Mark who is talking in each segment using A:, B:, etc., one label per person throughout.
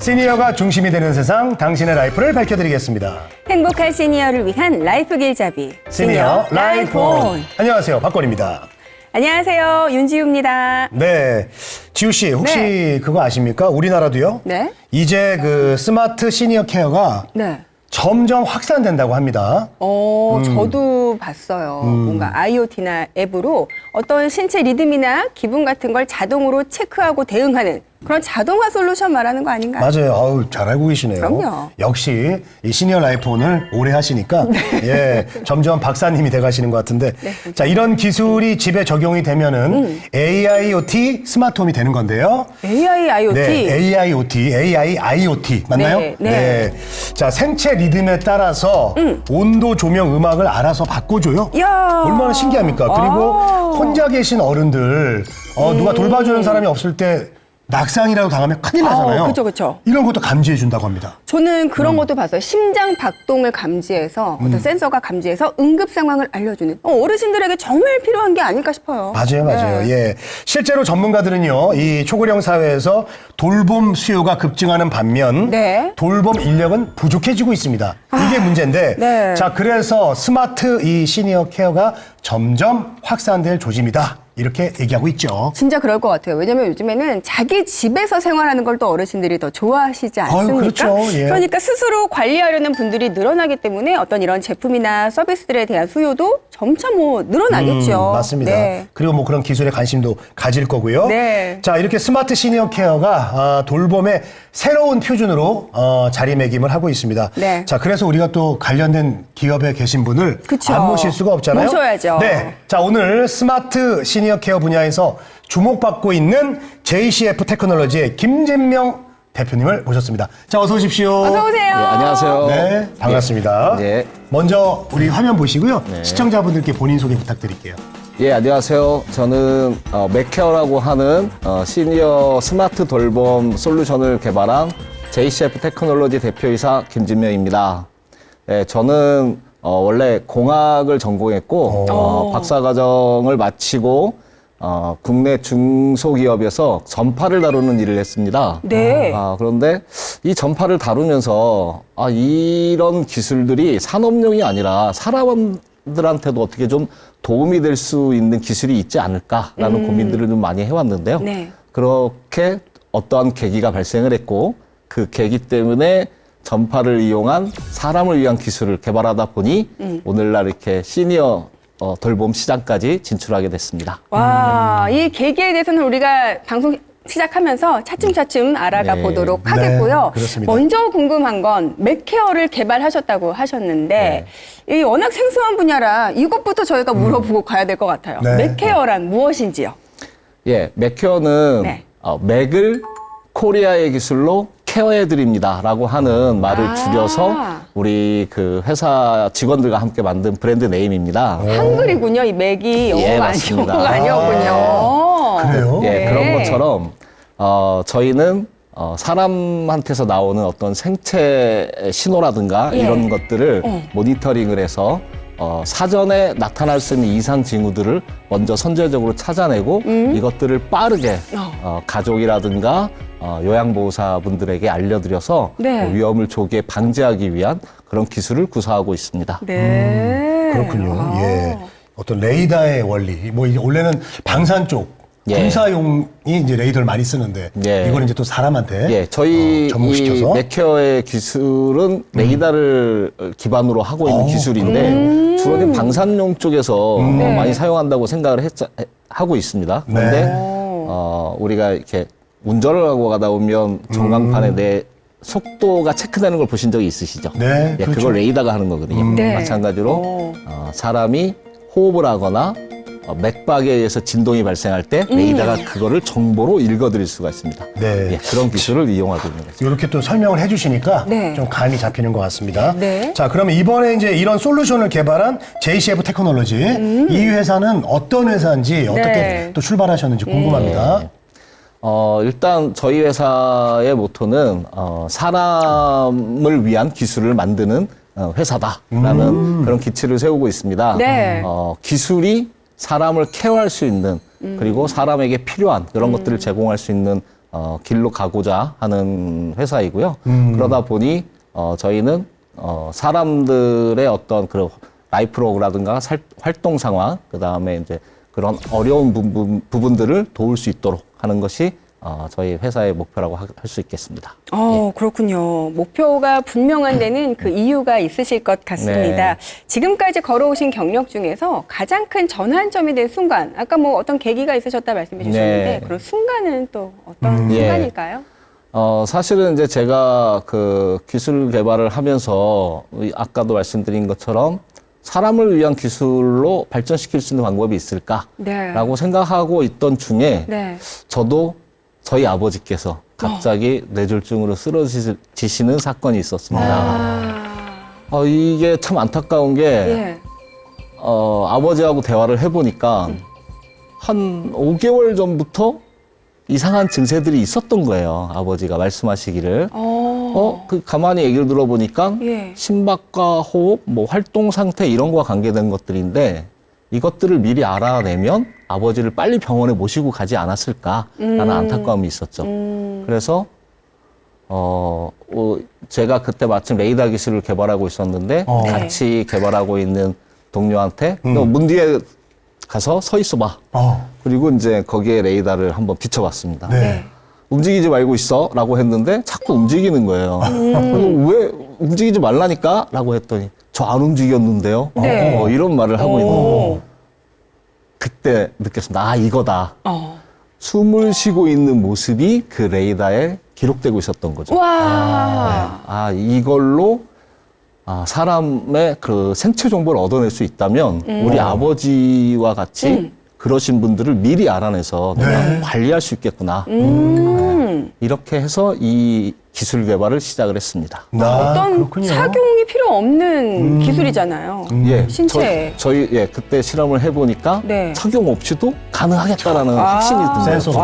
A: 시니어가 중심이 되는 세상, 당신의 라이프를 밝혀드리겠습니다.
B: 행복한 시니어를 위한 라이프 길잡이
A: 시니어 라이프 온. 안녕하세요, 박건입니다.
B: 안녕하세요, 윤지우입니다.
A: 네, 지우 씨 혹시
B: 네.
A: 그거 아십니까? 우리나라도요.
B: 네.
A: 이제 그 스마트 시니어 케어가
B: 네.
A: 점점 확산된다고 합니다.
B: 저도 봤어요. 뭔가 IoT나 앱으로 어떤 신체 리듬이나 기분 같은 걸 자동으로 체크하고 대응하는 그런 자동화 솔루션 말하는 거 아닌가요?
A: 맞아요. 아우, 잘 알고 계시네요.
B: 그럼요.
A: 역시 이 시니어 라이프 오늘 오래 하시니까 예, 점점 박사님이 돼가시는 것 같은데 자, 이런 기술이 집에 적용이 되면은 AIoT 스마트홈이 되는 건데요.
B: AI, IoT.
A: 네, AIoT 맞나요?
B: 네, 네.
A: 자, 생체 리듬에 따라서 온도, 조명, 음악을 알아서 바꿔줘요.
B: 이야.
A: 얼마나 신기합니까? 그리고
B: 아.
A: 혼자 계신 어른들, 누가 돌봐주는 사람이 없을 때 낙상이라도 당하면 큰일 나잖아요.
B: 그쵸.
A: 이런 것도 감지해 준다고 합니다.
B: 저는 그런 것도 봤어요. 심장 박동을 감지해서 어떤 센서가 감지해서 응급 상황을 알려주는 어르신들에게 정말 필요한 게 아닐까 싶어요.
A: 맞아요.
B: 네.
A: 예. 실제로 전문가들은요, 이 초고령 사회에서 돌봄 수요가 급증하는 반면
B: 네.
A: 돌봄 인력은 부족해지고 있습니다. 이게 문제인데,
B: 네.
A: 자, 그래서 스마트 이 시니어 케어가 점점 확산될 조짐이다. 이렇게 얘기하고 있죠.
B: 진짜 그럴 것 같아요. 왜냐면 요즘에는 자기 집에서 생활하는 걸 또 어르신들이 더 좋아하시지 않습니까?
A: 그렇죠. 예.
B: 그러니까 스스로 관리하려는 분들이 늘어나기 때문에 어떤 이런 제품이나 서비스들에 대한 수요도 점차 늘어나겠죠.
A: 맞습니다.
B: 네.
A: 그리고 뭐 그런 기술에 관심도 가질 거고요.
B: 네.
A: 자, 이렇게 스마트 시니어 케어가 돌봄의 새로운 표준으로 자리매김을 하고 있습니다.
B: 네.
A: 자, 그래서 우리가 또 관련된 기업에 계신 분을
B: 그쵸.
A: 안 모실 수가 없잖아요.
B: 모셔야죠.
A: 네. 자, 오늘 스마트 시니어 케어 분야에서 주목받고 있는 JCF 테크놀로지의 김진명 대표님을 모셨습니다. 자, 어서 오십시오.
B: 어서 오세요.
C: 네, 안녕하세요.
A: 네, 반갑습니다.
C: 네.
A: 먼저 우리 화면 보시고요. 시청자분들께 본인 소개 부탁드릴게요.
C: 예, 안녕하세요. 저는 맥케어라고 하는 시니어 스마트 돌봄 솔루션을 개발한 JCF 테크놀로지 대표이사 김진명입니다. 예, 저는 원래 공학을 전공했고 박사과정을 마치고 국내 중소기업에서 전파를 다루는 일을 했습니다.
B: 네.
C: 그런데 이 전파를 다루면서 이런 기술들이 산업용이 아니라 사람들한테도 어떻게 좀 도움이 될 수 있는 기술이 있지 않을까라는 고민들을 좀 많이 해왔는데요.
B: 네.
C: 그렇게 어떠한 계기가 발생을 했고 그 계기 때문에 전파를 이용한 사람을 위한 기술을 개발하다 보니 오늘날 이렇게 시니어 돌봄 시장까지 진출하게 됐습니다.
B: 와, 이 계기에 대해서는 우리가 방송 시작하면서 차츰차츰 알아가
C: 네.
B: 보도록
A: 네,
B: 하겠고요.
A: 그렇습니다.
B: 먼저 궁금한 건 맥케어를 개발하셨다고 하셨는데 이 워낙 생소한 분야라 이것부터 저희가 물어보고 가야 될 것 같아요.
A: 네.
B: 맥케어란 무엇인지요?
C: 예, 맥케어는
B: 네.
C: 맥을 코리아의 기술로 케어해드립니다라고 하는 말을 줄여서 우리 그 회사 직원들과 함께 만든 브랜드 네임입니다.
B: 한글이군요. 이 맥이 영어가,
C: 맞습니다.
B: 영어가 아니었군요.
A: 그래요?
C: 예,
B: 네.
C: 그런 것처럼 저희는 사람한테서 나오는 어떤 생체 신호라든가
B: 예.
C: 이런 것들을 모니터링을 해서 사전에 나타날 수 있는 이상 징후들을 먼저 선제적으로 찾아내고 이것들을 빠르게 가족이라든가 요양보호사분들에게 알려드려서
B: 네.
C: 위험을 조기에 방지하기 위한 그런 기술을 구사하고 있습니다.
B: 네.
A: 그렇군요. 예. 어떤 레이더의 원리. 뭐 이게 원래는 방산 쪽
C: 예.
A: 군사용이 이제 레이더를 많이 쓰는데
C: 예.
A: 이거는 이제 또 사람한테
C: 예, 저희 이
A: 접목시켜서
C: 맥케어의 기술은 레이더를 기반으로 하고 있는 기술인데 주로 이제 방산용 쪽에서
B: 네.
C: 많이 사용한다고 생각을 하고 있습니다. 그런데 우리가 이렇게 운전을 하고 가다 보면 전광판에 내 속도가 체크되는 걸 보신 적이 있으시죠?
A: 네,
C: 예,
A: 그렇죠.
C: 그걸 레이더가 하는 거거든요.
B: 네.
C: 마찬가지로 사람이 호흡을 하거나 맥박에 의해서 진동이 발생할 때 레이더가 그거를 정보로 읽어드릴 수가 있습니다.
A: 네.
C: 예, 그런 기술을 이용하고 있는 거죠.
A: 이렇게 또 설명을 해주시니까
B: 네.
A: 좀 감이 잡히는 것 같습니다.
B: 네.
A: 자, 그러면 이번에 이제 이런 솔루션을 개발한 JCF 테크놀로지 이 회사는 어떤 회사인지 어떻게
B: 네.
A: 또 출발하셨는지 궁금합니다.
C: 일단 저희 회사의 모토는 사람을 위한 기술을 만드는 회사다라는 그런 기치를 세우고 있습니다.
B: 네.
C: 기술이 사람을 케어할 수 있는 그리고 사람에게 필요한 그런 것들을 제공할 수 있는 길로 가고자 하는 회사이고요. 그러다 보니 저희는 사람들의 어떤 그런 라이프로그라든가 활동 상황, 그 다음에 이제 그런 어려운 부분들을 도울 수 있도록 하는 것이 저희 회사의 목표라고 할 수 있겠습니다.
B: 그렇군요. 목표가 분명한 데는 그 이유가 있으실 것 같습니다.
C: 네.
B: 지금까지 걸어오신 경력 중에서 가장 큰 전환점이 된 순간, 아까 뭐 어떤 계기가 있으셨다 말씀해 주셨는데
C: 네.
B: 그런 순간은 또 어떤
C: 예.
B: 순간일까요?
C: 사실은 이제 제가 그 기술 개발을 하면서 아까도 말씀드린 것처럼 사람을 위한 기술로 발전시킬 수 있는 방법이 있을까라고 생각하고 있던 중에
B: 네.
C: 저도 저희 아버지께서 갑자기 뇌졸중으로 쓰러지시는 사건이 있었습니다. 이게 참 안타까운 게
B: 예.
C: 아버지하고 대화를 해보니까 한 5개월 전부터 이상한 증세들이 있었던 거예요. 아버지가 말씀하시기를. 가만히 얘기를 들어보니까
B: 예.
C: 심박과 호흡, 뭐 활동 상태 이런 거와 관계된 것들인데 이것들을 미리 알아내면 아버지를 빨리 병원에 모시고 가지 않았을까라는 안타까움이 있었죠. 그래서 제가 그때 마침 레이더 기술을 개발하고 있었는데 같이 개발하고 있는 동료한테 너 문 뒤에 가서 서 있어봐. 그리고 이제 거기에 레이더를 한번 비춰봤습니다.
A: 네.
C: 움직이지 말고 있어라고 했는데 자꾸 움직이는 거예요. 왜 움직이지 말라니까라고 했더니 저 안 움직였는데요.
B: 네.
C: 이런 말을 하고 있는 거예요. 그때 느꼈습니다. 이거다. 숨을 쉬고 있는 모습이 그 레이더에 기록되고 있었던 거죠.
B: 와.
C: 이걸로 사람의 그 생체 정보를 얻어낼 수 있다면 우리 아버지와 같이 그러신 분들을 미리 알아내서 내가 관리할 수 있겠구나. 이렇게 해서 이 기술 개발을 시작을 했습니다.
B: 어떤
A: 그렇군요.
B: 착용이 필요 없는 기술이잖아요.
C: 예,
B: 신체에.
C: 저희 그때 실험을 해보니까
B: 네.
C: 착용 없이도 가능하겠다라는 확신이 듭니다.
A: 센서로.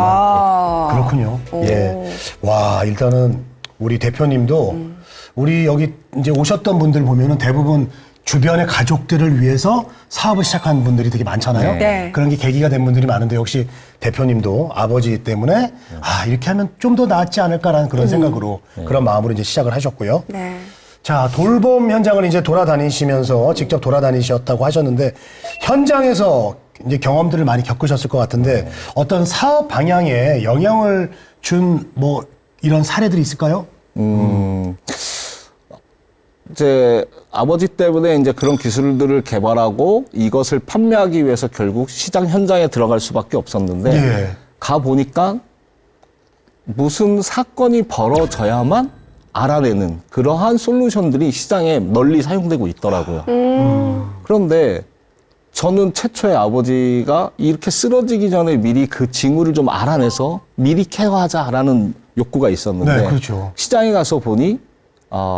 A: 그렇군요. 예. 와, 일단은 우리 대표님도 우리 여기 이제 오셨던 분들 보면은 대부분 주변의 가족들을 위해서 사업을 시작한 분들이 되게 많잖아요.
B: 네.
A: 그런 게 계기가 된 분들이 많은데 역시 대표님도 아버지 때문에 이렇게 하면 좀 더 낫지 않을까라는 그런 생각으로 그런 마음으로 이제 시작을 하셨고요.
B: 네.
A: 자, 돌봄 현장을 이제 돌아다니시면서 직접 돌아다니셨다고 하셨는데 현장에서 이제 경험들을 많이 겪으셨을 것 같은데 어떤 사업 방향에 영향을 준 뭐 이런 사례들이 있을까요?
C: 이제 아버지 때문에 이제 그런 기술들을 개발하고 이것을 판매하기 위해서 결국 시장 현장에 들어갈 수밖에 없었는데
A: 예.
C: 가 보니까 무슨 사건이 벌어져야만 알아내는 그러한 솔루션들이 시장에 널리 사용되고 있더라고요. 그런데 저는 최초에 아버지가 이렇게 쓰러지기 전에 미리 그 징후를 좀 알아내서 미리 케어하자라는 욕구가 있었는데
A: 네, 그렇죠.
C: 시장에 가서 보니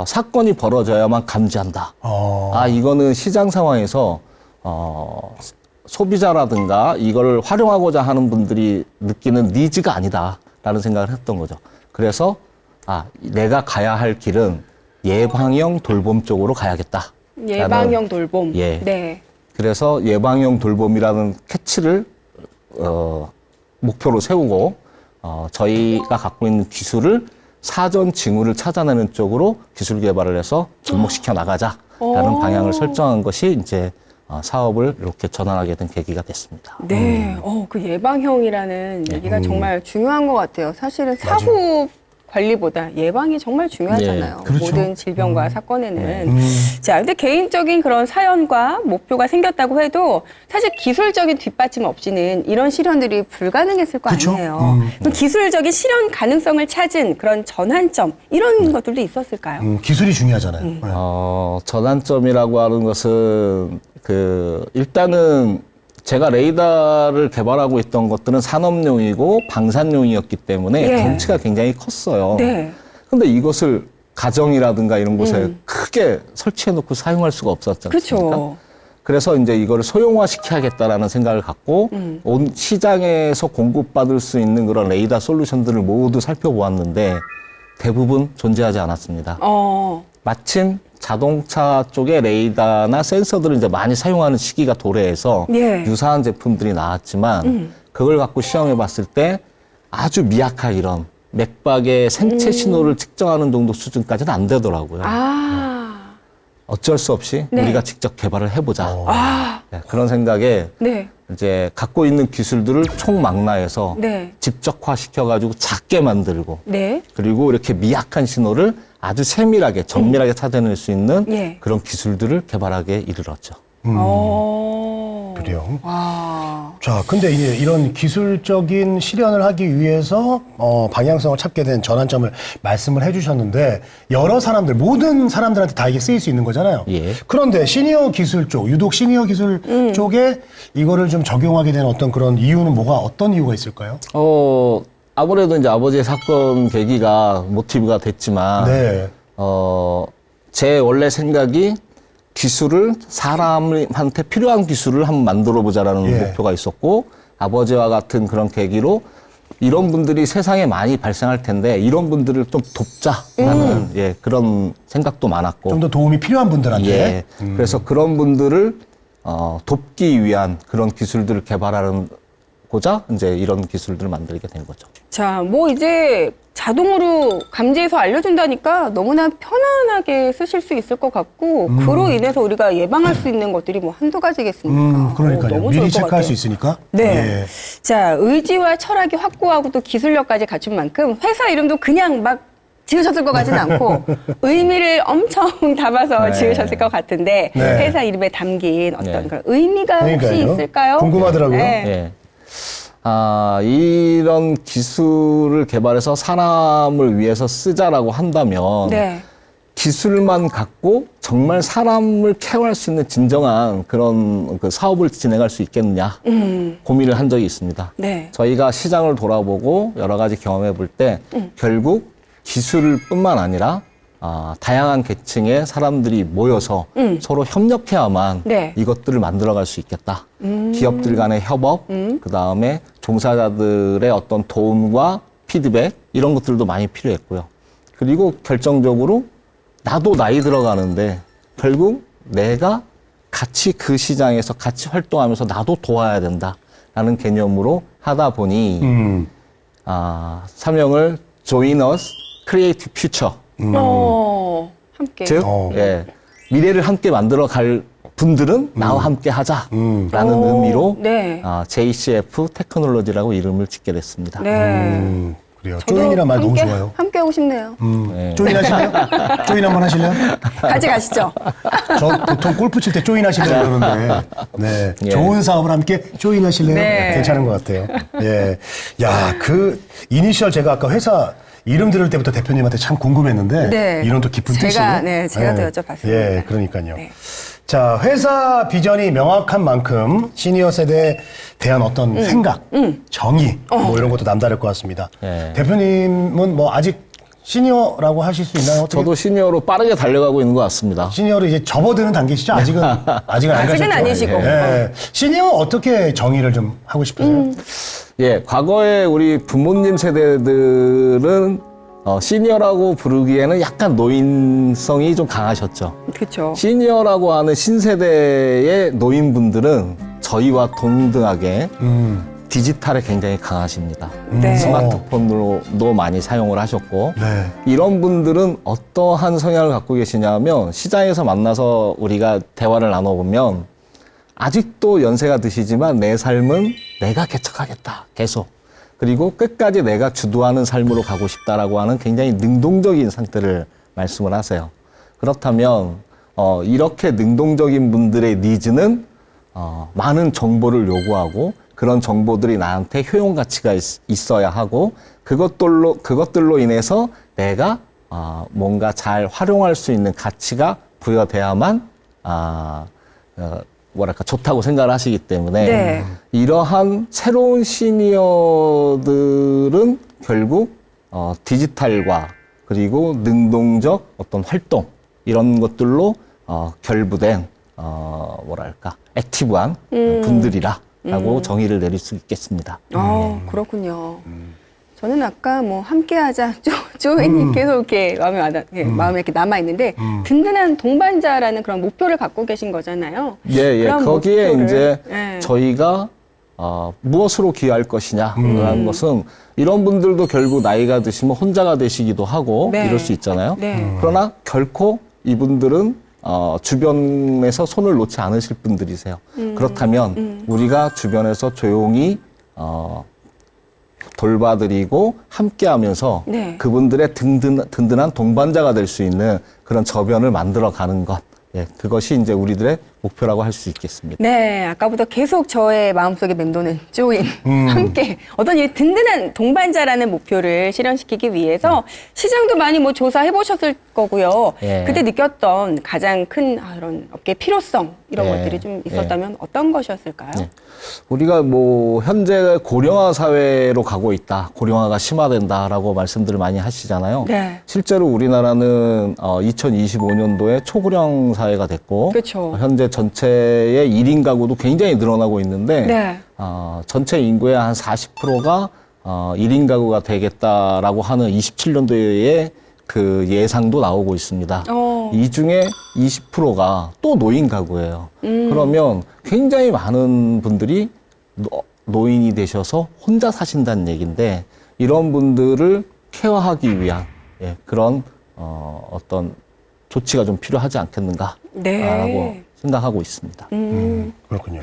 C: 사건이 벌어져야만 감지한다. 이거는 시장 상황에서 소비자라든가 이걸 활용하고자 하는 분들이 느끼는 니즈가 아니다라는 생각을 했던 거죠. 그래서 내가 가야 할 길은 예방형 돌봄 쪽으로 가야겠다.
B: 예방형 돌봄.
C: 예.
B: 네.
C: 그래서 예방형 돌봄이라는 캐치를 목표로 세우고 저희가 갖고 있는 기술을 사전 징후를 찾아내는 쪽으로 기술 개발을 해서 접목시켜 나가자라는 방향을 설정한 것이 이제 사업을 이렇게 전환하게 된 계기가 됐습니다.
B: 네. 그 예방형이라는 얘기가 정말 중요한 것 같아요. 사실은 사후 관리보다 예방이 정말 중요하잖아요.
A: 네, 그렇죠.
B: 모든 질병과 사건에는. 자, 근데 개인적인 그런 사연과 목표가 생겼다고 해도 사실 기술적인 뒷받침 없이는 이런 실현들이 불가능했을 거
A: 그렇죠.
B: 아니에요. 그럼 기술적인 실현 가능성을 찾은 그런 전환점 이런 것들도 있었을까요?
A: 기술이 중요하잖아요. 네.
C: 전환점이라고 하는 것은 일단은 제가 레이더를 개발하고 있던 것들은 산업용이고 방산용이었기 때문에
B: 예.
C: 덩치가 굉장히 컸어요.
B: 네.
C: 근데 이것을 가정이라든가 이런 곳에 크게 설치해놓고 사용할 수가 없었지 않습니까?
B: 그렇죠.
C: 그래서 이제 이거를 소형화시켜야겠다라는 생각을 갖고 온 시장에서 공급받을 수 있는 그런 레이더 솔루션들을 모두 살펴보았는데 대부분 존재하지 않았습니다. 마침 자동차 쪽의 레이더나 센서들을 이제 많이 사용하는 시기가 도래해서
B: 예.
C: 유사한 제품들이 나왔지만 그걸 갖고 시험해 봤을 때 아주 미약한 이런 맥박의 생체 신호를 측정하는 정도 수준까지는 안 되더라고요. 어쩔 수 없이
B: 네.
C: 우리가 직접 개발을 해보자.
B: 아,
C: 네, 그런 생각에
B: 네.
C: 이제 갖고 있는 기술들을 총망라해서
B: 네.
C: 집적화시켜가지고 작게 만들고
B: 네.
C: 그리고 이렇게 미약한 신호를 아주 세밀하게 정밀하게 찾아낼 수 있는
B: 예.
C: 그런 기술들을 개발하게 이르렀죠.
A: 그래요.
B: 와.
A: 자, 근데 이제 이런 기술적인 실현을 하기 위해서 방향성을 찾게 된 전환점을 말씀을 해주셨는데 여러 사람들, 모든 사람들한테 다 이게 쓰일 수 있는 거잖아요.
C: 예.
A: 그런데 시니어 기술 쪽, 유독 시니어 기술 쪽에 이거를 좀 적용하게 된 어떤 그런 이유는 어떤 이유가 있을까요?
C: 아무래도 이제 아버지의 사건 계기가 모티브가 됐지만,
A: 네.
C: 제 원래 생각이 기술을 사람한테 필요한 기술을 한번 만들어 보자라는
A: 예.
C: 목표가 있었고, 아버지와 같은 그런 계기로 이런 분들이 세상에 많이 발생할 텐데 이런 분들을 좀 돕자라는 예, 그런 생각도 많았고,
A: 좀 더 도움이 필요한 분들한테.
C: 예, 그래서 그런 분들을 돕기 위한 그런 기술들을 개발하고자 이제 이런 기술들을 만들게 된 거죠.
B: 자, 뭐 이제 자동으로 감지해서 알려준다니까 너무나 편안하게 쓰실 수 있을 것 같고 그로 인해서 우리가 예방할 수 있는 것들이 뭐 한두 가지겠습니까?
A: 그러니까요.
B: 너무
A: 미리
B: 좋을 것
A: 체크할
B: 같아요.
A: 수 있으니까.
B: 네.
A: 예.
B: 자, 의지와 철학이 확고하고 또 기술력까지 갖춘 만큼 회사 이름도 그냥 막 지으셨을 것 같지는 않고 의미를 엄청 담아서
C: 네.
B: 지으셨을 것 같은데
A: 네.
B: 회사 이름에 담긴 어떤
C: 네.
B: 그런 의미가 혹시
A: 그러니까요.
B: 있을까요?
A: 궁금하더라고요.
B: 네.
C: 예. 이런 기술을 개발해서 사람을 위해서 쓰자라고 한다면
B: 네.
C: 기술만 갖고 정말 사람을 케어할 수 있는 진정한 그런 그 사업을 진행할 수 있겠느냐 고민을 한 적이 있습니다.
B: 네.
C: 저희가 시장을 돌아보고 여러 가지 경험해 볼 때 결국 기술뿐만 아니라 다양한 계층의 사람들이 모여서 서로 협력해야만
B: 네.
C: 이것들을 만들어갈 수 있겠다. 기업들 간의 협업, 그 다음에 종사자들의 어떤 도움과 피드백 이런 것들도 많이 필요했고요. 그리고 결정적으로 나도 나이 들어가는데 결국 내가 같이 그 시장에서 같이 활동하면서 나도 도와야 된다라는 개념으로 하다 보니 사명을 Join Us Create Future.
B: 함께.
C: 즉, 예, 미래를 함께 만들어 갈 분들은 나와 함께 하자라는
B: 오,
C: 의미로
B: 네.
C: JCF 테크놀로지라고 이름을 짓게 됐습니다.
B: 네.
A: 그래요.
B: 저도
A: 조인이란 말 너무
B: 함께,
A: 좋아요.
B: 함께 하고 싶네요.
C: 네.
A: 조인 하실래요? 조인 한번 하실래요?
B: 같이 가시죠.
A: 저 보통 골프 칠 때 조인 하시려고 그러는데, 네.
C: 예.
A: 좋은 사업을 함께 조인 하실래요?
B: 네.
A: 괜찮은 것 같아요. 예. 야, 그 이니셜 제가 아까 회사 이름 들을 때부터 대표님한테 참 궁금했는데,
B: 네.
A: 이런 또 깊은 뜻이.
B: 제가 또 여쭤봤습니다.
A: 예, 그러니까요.
B: 네.
A: 자, 회사 비전이 명확한 만큼 시니어 세대에 대한 어떤 생각, 정의, 뭐 이런 것도 남다를 것 같습니다.
C: 예.
A: 대표님은 뭐 아직 시니어라고 하실 수 있나요? 어떻게?
C: 저도 시니어로 빠르게 달려가고 있는 것 같습니다.
A: 시니어로 이제 접어드는 단계시죠? 아직은 안
B: 아직은
A: 가셨죠?
B: 아니시고.
A: 예. 시니어 어떻게 정의를 좀 하고 싶으세요?
C: 예, 과거에 우리 부모님 세대들은 시니어라고 부르기에는 약간 노인성이 좀 강하셨죠.
B: 그렇죠.
C: 시니어라고 하는 신세대의 노인분들은 저희와 동등하게 디지털에 굉장히 강하십니다.
B: 네.
C: 스마트폰으로도 많이 사용을 하셨고
A: 네.
C: 이런 분들은 어떠한 성향을 갖고 계시냐면 시장에서 만나서 우리가 대화를 나눠보면 아직도 연세가 드시지만 내 삶은 내가 개척하겠다 계속 그리고 끝까지 내가 주도하는 삶으로 가고 싶다라고 하는 굉장히 능동적인 상태를 말씀을 하세요. 그렇다면 이렇게 능동적인 분들의 니즈는 많은 정보를 요구하고 그런 정보들이 나한테 효용 가치가 있어야 하고 그것들로 인해서 내가 뭔가 잘 활용할 수 있는 가치가 부여돼야만 뭐랄까 좋다고 생각을 하시기 때문에
B: 네.
C: 이러한 새로운 시니어들은 결국 디지털과 그리고 능동적 어떤 활동 이런 것들로 결부된 뭐랄까 액티브한 분들이라고 정의를 내릴 수 있겠습니다.
B: 그렇군요. 저는 아까 뭐 함께하자 조인이 계속 이렇게 마음에 이렇게 남아 있는데 든든한 동반자라는 그런 목표를 갖고 계신 거잖아요.
C: 예.
B: 그런
C: 거기에
B: 목표를,
C: 이제
B: 예.
C: 저희가 무엇으로 기여할 것이냐라는 것은 이런 분들도 결국 나이가 드시면 혼자가 되시기도 하고
B: 네.
C: 이럴 수 있잖아요.
B: 네.
C: 그러나 결코 이분들은 주변에서 손을 놓지 않으실 분들이세요. 그렇다면 우리가 주변에서 조용히 돌봐드리고 함께하면서
B: 네.
C: 그분들의 든든한 동반자가 될 수 있는 그런 저변을 만들어가는 것. 예, 그것이 이제 우리들의 목표라고 할 수 있겠습니다.
B: 네, 아까부터 계속 저의 마음속에 맴도는 조인 함께 어떤 이 든든한 동반자라는 목표를 실현시키기 위해서 시장도 많이 뭐 조사해 보셨을 거고요.
C: 예.
B: 그때 느꼈던 가장 큰 이런 업계 필요성 이런
C: 예.
B: 것들이 좀 있었다면 어떤 것이었을까요?
C: 예. 우리가 뭐 현재 고령화 사회로 가고 있다, 고령화가 심화된다라고 말씀들을 많이 하시잖아요.
B: 네.
C: 실제로 우리나라는 2025년도에 초고령 사회가 됐고,
B: 그렇죠.
C: 현재 전체의 1인 가구도 굉장히 늘어나고 있는데,
B: 네.
C: 전체 인구의 한 40%가 1인 가구가 되겠다라고 하는 27년도에 그 예상도 나오고 있습니다. 이 중에 20%가 또 노인 가구예요. 그러면 굉장히 많은 분들이 노인이 되셔서 혼자 사신다는 얘기인데, 이런 분들을 케어하기 위한 그런 어떤 조치가 좀 필요하지 않겠는가라고
B: 네.
C: 생각하고 있습니다.
A: 그렇군요.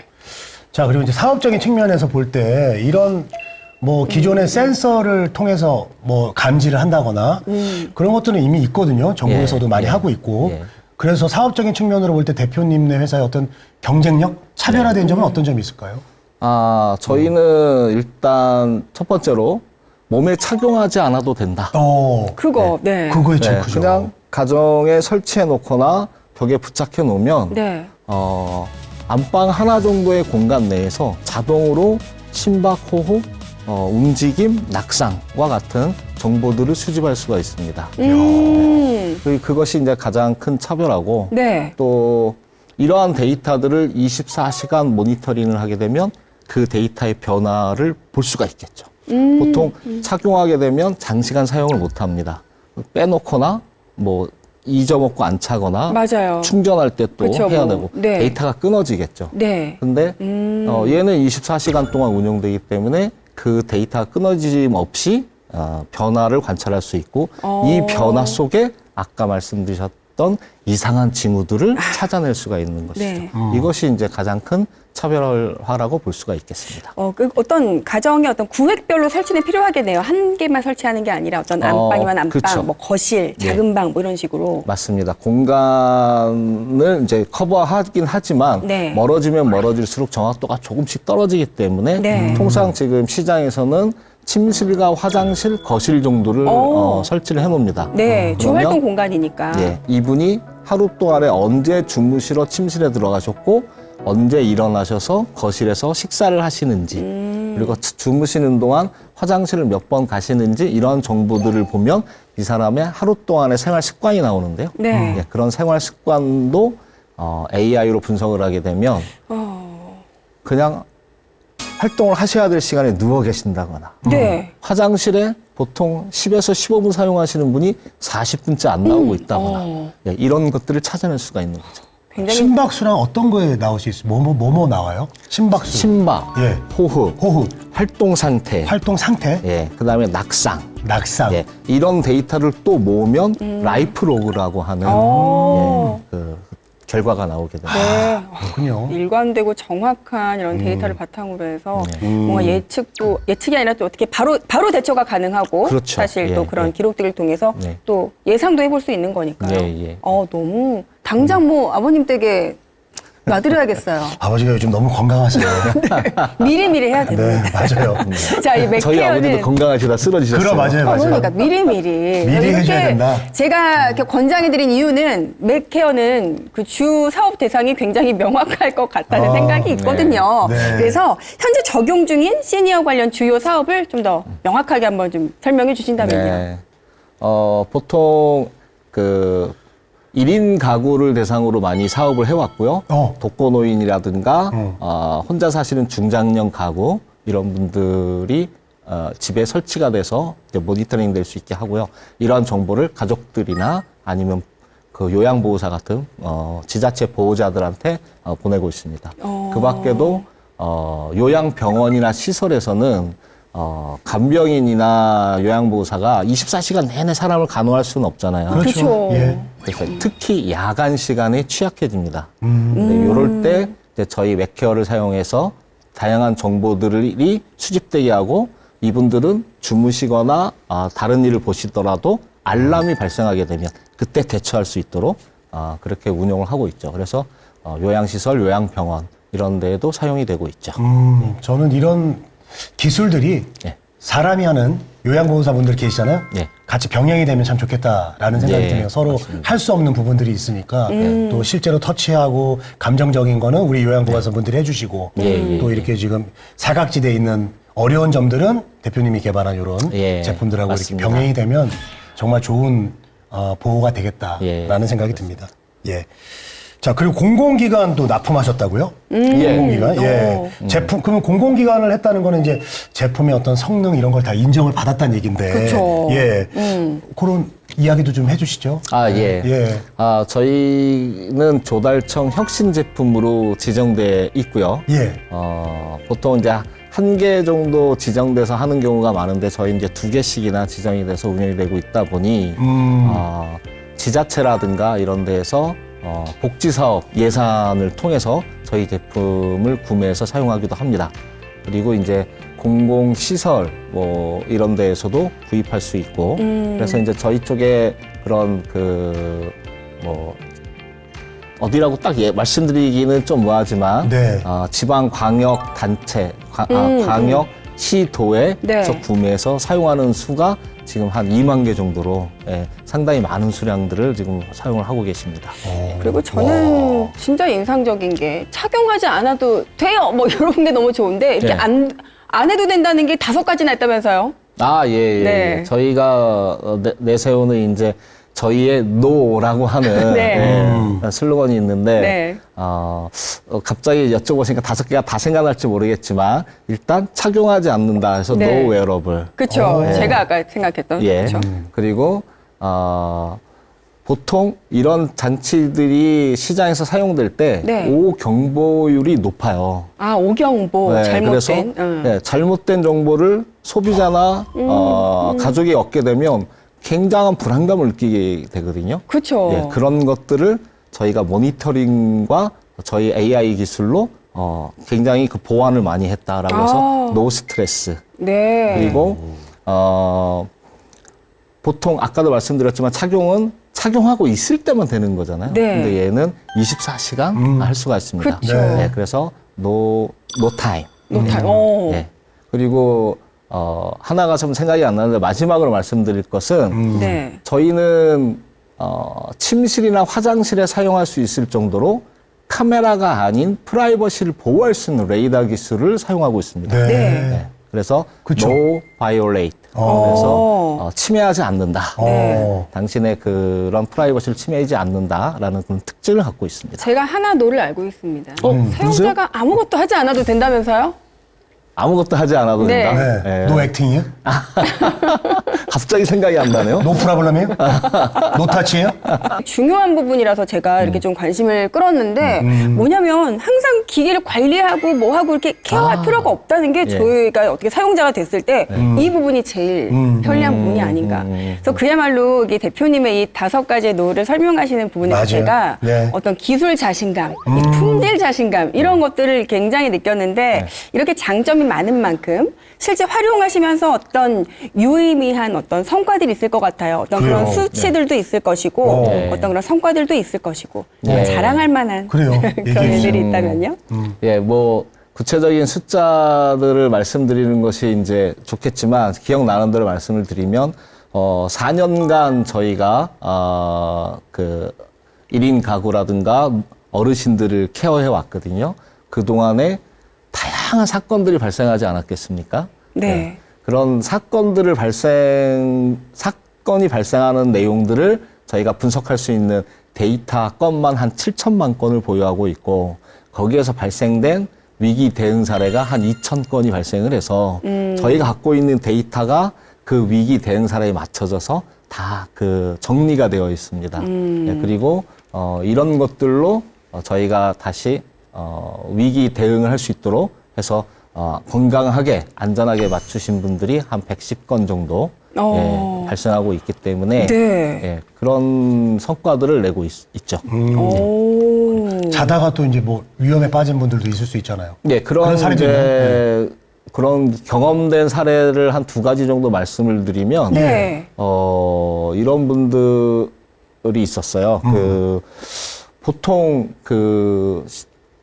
A: 자, 그리고 이제 사업적인 측면에서 볼 때 이런 뭐 기존의 센서를 통해서 뭐 감지를 한다거나 그런 것들은 이미 있거든요. 정부에서도 많이 하고 있고.
C: 예.
A: 그래서 사업적인 측면으로 볼 때 대표님네 회사의 어떤 경쟁력, 차별화된 점은 어떤 점이 있을까요?
C: 저희는 일단 첫 번째로 몸에 착용하지 않아도 된다.
B: 그거, 네.
A: 그거에 제일
C: 네,
A: 크죠.
C: 그냥 가정에 설치해 놓거나 벽에 부착해 놓으면
B: 네.
C: 안방 하나 정도의 공간 내에서 자동으로 심박, 호흡, 움직임, 낙상과 같은 정보들을 수집할 수가 있습니다. 그것이 이제 가장 큰 차별하고
B: 네.
C: 또 이러한 데이터들을 24시간 모니터링을 하게 되면 그 데이터의 변화를 볼 수가 있겠죠. 보통 착용하게 되면 장시간 사용을 못 합니다. 빼놓거나 뭐 잊어먹고 안 차거나
B: 맞아요.
C: 충전할 때 또
B: 그쵸,
C: 해야
B: 뭐.
C: 되고
B: 네.
C: 데이터가 끊어지겠죠.
B: 네.
C: 근데 얘는 24시간 동안 운영되기 때문에 그 데이터가 끊어짐 없이 변화를 관찰할 수 있고 이 변화 속에 아까 말씀드렸던 이상한 징후들을 찾아낼 수가 있는 것이죠.
B: 네.
C: 이것이 이제 가장 큰 차별화라고 볼 수가 있겠습니다.
B: 어떤 가정의 어떤 구획별로 설치는 필요하겠네요. 한 개만 설치하는 게 아니라 어떤 안방이면 안방,
C: 그렇죠.
B: 뭐 거실, 작은 방 뭐 이런 식으로.
C: 맞습니다. 공간을 이제 커버하긴 하지만
B: 네.
C: 멀어지면 멀어질수록 정확도가 조금씩 떨어지기 때문에
B: 네.
C: 통상 지금 시장에서는 침실과 화장실, 거실 정도를 설치를 해놓습니다.
B: 네,
C: 그러면
B: 주활동 공간이니까.
C: 이분이 하루 동안에 언제 주무시러 침실에 들어가셨고 언제 일어나셔서 거실에서 식사를 하시는지 그리고 주무시는 동안 화장실을 몇 번 가시는지 이런 정보들을 보면 이 사람의 하루 동안의 생활 습관이 나오는데요.
B: 네.
C: 그런 생활 습관도 AI로 분석을 하게 되면 그냥 활동을 하셔야 될 시간에 누워 계신다거나
B: 네.
C: 화장실에 보통 10에서 15분 사용하시는 분이 40분째 안 나오고 있다거나 이런 것들을 찾아낼 수가 있는 거죠.
B: 굉장히
A: 심박수랑 어떤 거에 나올 수 있어요? 뭐뭐 나와요? 심박수,
C: 심박,
A: 예.
C: 호흡, 활동 상태,
A: 활동 상태,
C: 그다음에 낙상,
A: 낙상.
C: 이런 데이터를 또 모으면 라이프 로그라고 하는 그 결과가 나오게 됩니다.
B: 네.
A: 그렇군요.
B: 일관되고 정확한 이런 데이터를 바탕으로 해서 뭔가 예측이 아니라 또 어떻게 바로 대처가 가능하고
C: 그렇죠.
B: 사실 또 그런 기록들을 통해서
C: 네.
B: 또 예상도 해볼 수 있는 거니까요.
C: 예.
B: 너무 당장 뭐 아버님 댁에 놔드려야겠어요.
A: 아버지가 요즘 너무 건강하세요.
B: 미리미리 해야 됩니다.
A: 네, 맞아요.
B: 자, 이
C: 저희 아버지도
B: 맥케어는
C: 건강하시다 쓰러지셨어요.
A: 그럼 맞아요.
B: 그러니까 미리미리
A: 해줘야 된다.
B: 제가 이렇게 권장해드린 이유는 맥케어는 그 주 사업 대상이 굉장히 명확할 것 같다는 생각이 있거든요.
A: 네.
B: 그래서 현재 적용 중인 시니어 관련 주요 사업을 좀 더 명확하게 한번 좀 설명해 주신다면요.
C: 네. 보통 그 1인 가구를 대상으로 많이 사업을 해왔고요. 독거노인이라든가 혼자 사시는 중장년 가구 이런 분들이 집에 설치가 돼서 이제 모니터링 될 수 있게 하고요. 이러한 정보를 가족들이나 아니면 그 요양보호사 같은 지자체 보호자들한테 보내고 있습니다. 그 밖에도 요양병원이나 시설에서는 간병인이나 요양보호사가 24시간 내내 사람을 간호할 수는 없잖아요.
B: 그렇죠.
A: 예.
C: 그래서 특히 야간 시간에 취약해집니다. 이럴 때 이제 저희 맥케어를 사용해서 다양한 정보들이 수집되게 하고 이분들은 주무시거나 다른 일을 보시더라도 알람이 발생하게 되면 그때 대처할 수 있도록 그렇게 운영을 하고 있죠. 그래서 요양시설, 요양병원 이런 데에도 사용이 되고 있죠.
A: 저는 이런 기술들이
C: 예.
A: 사람이 하는 요양보호사분들 계시잖아요.
C: 예.
A: 같이 병행이 되면 참 좋겠다라는 생각이
C: 예,
A: 드네요. 서로
C: 맞습니다.
A: 할 수 없는 부분들이 있으니까 또 실제로 터치하고 감정적인 거는 우리 요양보호사분들이 해주시고
C: 예,
A: 또 이렇게 지금 사각지대에 있는 어려운 점들은 대표님이 개발한 이런
C: 예,
A: 제품들하고
C: 맞습니다.
A: 이렇게 병행이 되면 정말 좋은 보호가 되겠다라는
C: 예,
A: 생각이 듭니다. 예. 자, 그리고 공공기관도 납품하셨다고요?
C: 예.
A: 공공기관? 예. 제품, 그러면 공공기관을 했다는 거는 이제 제품의 어떤 성능 이런 걸 다 인정을 받았다는 얘기인데.
B: 그쵸.
A: 예. 그런 이야기도 좀 해주시죠.
C: 예.
A: 예.
C: 저희는 조달청 혁신 제품으로 지정돼 있고요.
A: 예.
C: 보통 이제 한 개 정도 지정돼서 하는 경우가 많은데 저희 이제 2개씩이나 지정이 돼서 운영이 되고 있다 보니 지자체라든가 이런 데에서 복지사업 예산을 통해서 저희 제품을 구매해서 사용하기도 합니다. 그리고 이제 공공시설 뭐 이런 데에서도 구입할 수 있고 그래서 이제 저희 쪽에 그런 뭐 어디라고 딱 말씀드리기는 좀 뭐하지만
A: 네.
C: 지방 광역 단체, 광역 시도에서
B: 네.
C: 구매해서 사용하는 수가 지금 한 2만 개 정도로 상당히 많은 수량들을 지금 사용을 하고 계십니다.
B: 그리고 저는 진짜 인상적인 게 착용하지 않아도 돼요. 뭐 이런 게 너무 좋은데 이렇게
C: 네.
B: 안 해도 된다는 게 5가지나 있다면서요?
C: 예.
B: 네.
C: 저희가 내세우는 이제 저희의 노라고 하는
B: 네.
C: 슬로건이 있는데
B: 네.
C: 갑자기 여쭤보시니까 5개가 다 생각날지 모르겠지만 일단 착용하지 않는다 해서
B: 네.
C: no wearable.
B: 그렇죠.
C: 네.
B: 제가 아까 생각했던
C: 예.
B: 그렇죠.
C: 그리고 보통 이런 잔치들이 시장에서 사용될 때
B: 네.
C: 오경보율이 높아요.
B: 오경보
C: 네,
B: 잘못된.
C: 그래서 잘못된 정보를 소비자나 가족이 얻게 되면 굉장한 불안감을 느끼게 되거든요.
B: 그렇죠.
C: 예, 그런 것들을 저희가 모니터링과 저희 AI 기술로 굉장히 그 보완을 많이 했다라고 해서 노 스트레스.
B: 네.
C: 그리고 보통 아까도 말씀드렸지만 착용하고 있을 때만 되는 거잖아요.
B: 네.
C: 근데 얘는 24시간 할 수가 있습니다.
B: 그쵸.
C: 네, 그래서 no time.
B: 노탈.
C: 네. 그리고 하나가 좀 생각이 안 나는데 마지막으로 말씀드릴 것은
B: 네.
C: 저희는 침실이나 화장실에 사용할 수 있을 정도로 카메라가 아닌 프라이버시를 보호할 수 있는 레이더 기술을 사용하고 있습니다.
A: 네.
C: 네. 그래서
A: 그쵸.
C: no violate. 그래서 침해하지 않는다.
A: 네.
C: 당신의 그런 프라이버시를 침해하지 않는다라는 그런 특징을 갖고 있습니다.
B: 제가 하나 노를 알고 있습니다.
C: 누구세요?
B: 사용자가 아무것도 하지 않아도 된다면서요?
C: 아무것도 하지 않아도
B: 네.
C: 된다.
A: 네. 노 액팅이요?
C: 갑자기 생각이 안 나네요.
A: 노 프라블럼이요? 노 타치예요?
B: 중요한 부분이라서 제가 이렇게 좀 관심을 끌었는데 뭐냐면 항상 기계를 관리하고 뭐하고 이렇게 케어할 필요가 없다는 게
C: 예.
B: 저희가 어떻게 사용자가 됐을 때 이 부분이 제일 편리한 부분이 아닌가. 그래서 그야말로 이게 대표님의 이 5가지의 노를 설명하시는 부분에
A: 맞아요.
B: 제가
A: 네.
B: 어떤 기술 자신감, 이 품질 자신감 이런 것들을 굉장히 느꼈는데 이렇게 장점이 많은 만큼 실제 활용하시면서 어떤 유의미한 어떤 성과들이 있을 것 같아요. 어떤 그런
A: 그래요.
B: 수치들도 있을 것이고
C: 네.
B: 어떤 그런 성과들도 있을 것이고
C: 네.
B: 자랑할 만한
A: 그래요.
B: 그런
A: 얘기해
B: 일들이
A: 주세요.
B: 있다면요.
C: 예, 뭐 구체적인 숫자들을 말씀드리는 것이 이제 좋겠지만 기억나는 대로 말씀을 드리면 4년간 저희가 그 1인 가구라든가 어르신들을 케어해 왔거든요. 그동안에 다양한 사건들이 발생하지 않았겠습니까?
B: 네.
C: 그런 사건이 발생하는 내용들을 저희가 분석할 수 있는 데이터 건만 한 7천만 건을 보유하고 있고 거기에서 발생된 위기 대응 사례가 한 2,000건이 발생을 해서 저희가 갖고 있는 데이터가 그 위기 대응 사례에 맞춰져서 다 그 정리가 되어 있습니다. 네, 그리고 이런 것들로 저희가 다시 위기 대응을 할 수 있도록 해서 건강하게 안전하게 맞추신 분들이 한 110건 정도 발생하고 있기 때문에
B: 네.
C: 예, 그런 성과들을 내고 있죠.
B: 오.
A: 자다가 또 이제 뭐 위험에 빠진 분들도 있을 수 있잖아요.
C: 네, 그런
A: 사례도
C: 이제 그런 경험된 사례를 한 2가지 정도 말씀을 드리면
B: 네.
C: 이런 분들이 있었어요. 보통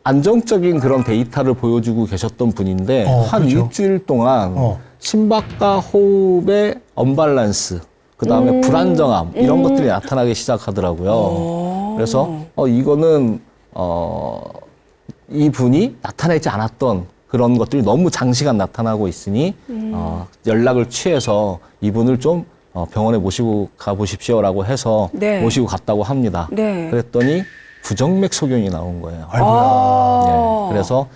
C: 안정적인 그런 데이터를 보여주고 계셨던 분인데 한
A: 그렇죠.
C: 일주일 동안 심박과 호흡의 언밸런스, 그다음에 불안정함 이런 것들이 나타나기 시작하더라고요. 그래서 이거는 이 분이 나타내지 않았던 그런 것들이 너무 장시간 나타나고 있으니 연락을 취해서 이분을 좀 병원에 모시고 가보십시오라고 해서
B: 네.
C: 모시고 갔다고 합니다.
B: 네.
C: 그랬더니 부정맥 소견이 나온 거예요.
A: 아이고야.
C: 네, 그래서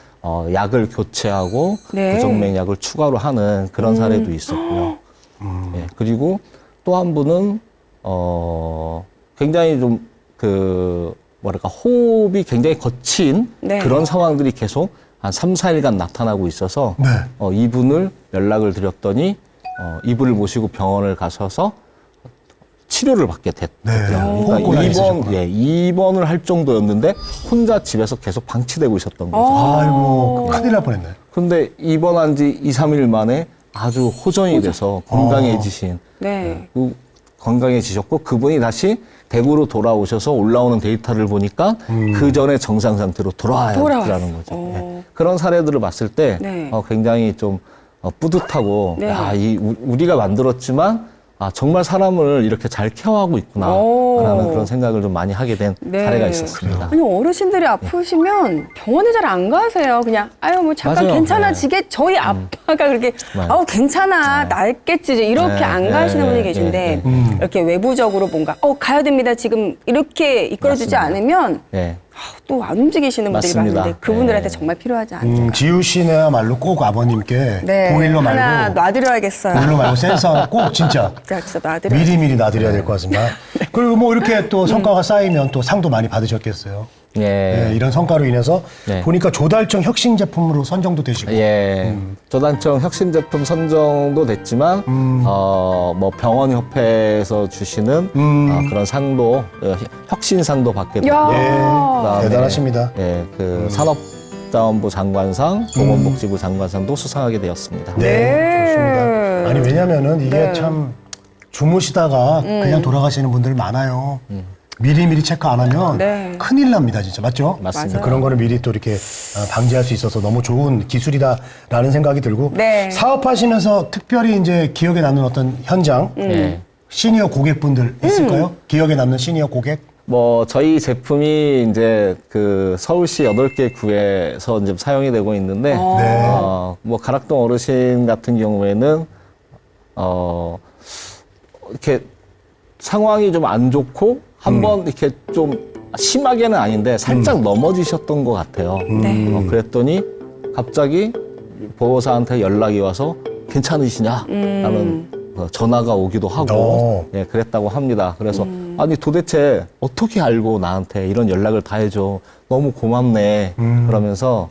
C: 약을 교체하고
B: 네.
C: 부정맥 약을 추가로 하는 그런 사례도 있었고요. 네, 그리고 또 한 분은 굉장히 좀 뭐랄까 호흡이 굉장히 거친
B: 네.
C: 그런 상황들이 계속 한 3, 4일간 나타나고 있어서
A: 네.
C: 이분을 연락을 드렸더니 이분을 모시고 병원을 가셔서 치료를 받게 됐더라고요.
A: 호흡곤란이
C: 그러니까
A: 있으셨구나.
C: 입원을 할 정도였는데 혼자 집에서 계속 방치되고 있었던 거죠.
A: 아이고 큰일 날 뻔했네.
C: 근데 입원한 지 2, 3일 만에 아주 호전이 돼서 건강해지신
B: 네.
C: 건강해지셨고 그분이 다시 대구로 돌아오셔서 올라오는 데이터를 보니까 그 전에 정상 상태로 돌아와야라는 거죠. 예. 그런 사례들을 봤을 때
B: 네.
C: 굉장히 좀 뿌듯하고
B: 네.
C: 우리가 만들었지만 정말 사람을 이렇게 잘 케어하고 있구나라는 그런 생각을 좀 많이 하게 된
B: 네.
C: 사례가 있었습니다.
B: 아니 어르신들이 아프시면 병원에 잘 안 가세요. 그냥 뭐 잠깐
C: 맞아요.
B: 괜찮아지게 저희 아빠가 그렇게
C: 맞아요.
B: 괜찮아 낫겠지 이렇게
C: 네.
B: 안 가시는
C: 네.
B: 분이 계신데
C: 네.
B: 이렇게 외부적으로 뭔가 가야 됩니다 지금 이렇게 이끌어주지
C: 맞습니다.
B: 않으면
C: 예.
B: 또 안 움직이시는 분들이
C: 맞습니다.
B: 많은데 그분들한테
C: 네.
B: 정말 필요하지 않을까.
A: 지우 씨네야말로 꼭 아버님께
B: 네.
A: 보일러
B: 하나
A: 말고
B: 놔드려야겠어요.
A: 보일러 말고 센서 하나 꼭 진짜
B: 제가 진짜 놔드려야
A: 미리미리 놔드려야 될 것 같습니다. 그리고 뭐 이렇게 또 성과가 쌓이면 또 상도 많이 받으셨겠어요.
C: 예.
A: 네, 이런 성과로 인해서
C: 네.
A: 보니까 조달청 혁신 제품으로 선정도 되시고.
C: 예. 조단청 혁신 제품 선정도 됐지만, 뭐 병원협회에서 주시는 그런 상도, 혁신상도 받게 됐고,
B: 야.
C: 그다음에,
A: 대단하십니다.
C: 예, 산업자원부 장관상, 보건복지부 장관상도 수상하게 되었습니다.
A: 네, 좋습니다. 아니 왜냐면은 이게
B: 네.
A: 참 주무시다가 그냥 돌아가시는 분들 많아요. 미리미리 체크 안 하면
B: 네.
A: 큰일 납니다, 진짜. 맞죠?
C: 맞습니다.
B: 맞아요.
A: 그런 거를 미리 또 이렇게 방지할 수 있어서 너무 좋은 기술이다라는 생각이 들고
B: 네.
A: 사업하시면서 특별히 이제 기억에 남는 어떤 현장,
C: 예.
A: 시니어 고객분들 있을까요? 기억에 남는 시니어 고객?
C: 뭐 저희 제품이 이제 서울시 8개 구에서 이제 사용이 되고 있는데
A: 네.
C: 뭐 가락동 어르신 같은 경우에는 이렇게 상황이 좀 안 좋고 한번 이렇게 좀 심하게는 아닌데 살짝 넘어지셨던 것 같아요.
B: 네.
C: 그랬더니 갑자기 보호사한테 연락이 와서 괜찮으시냐? 라는 전화가 오기도 하고, 예, 그랬다고 합니다. 그래서, 아니, 도대체 어떻게 알고 나한테 이런 연락을 다 해줘. 너무 고맙네. 그러면서,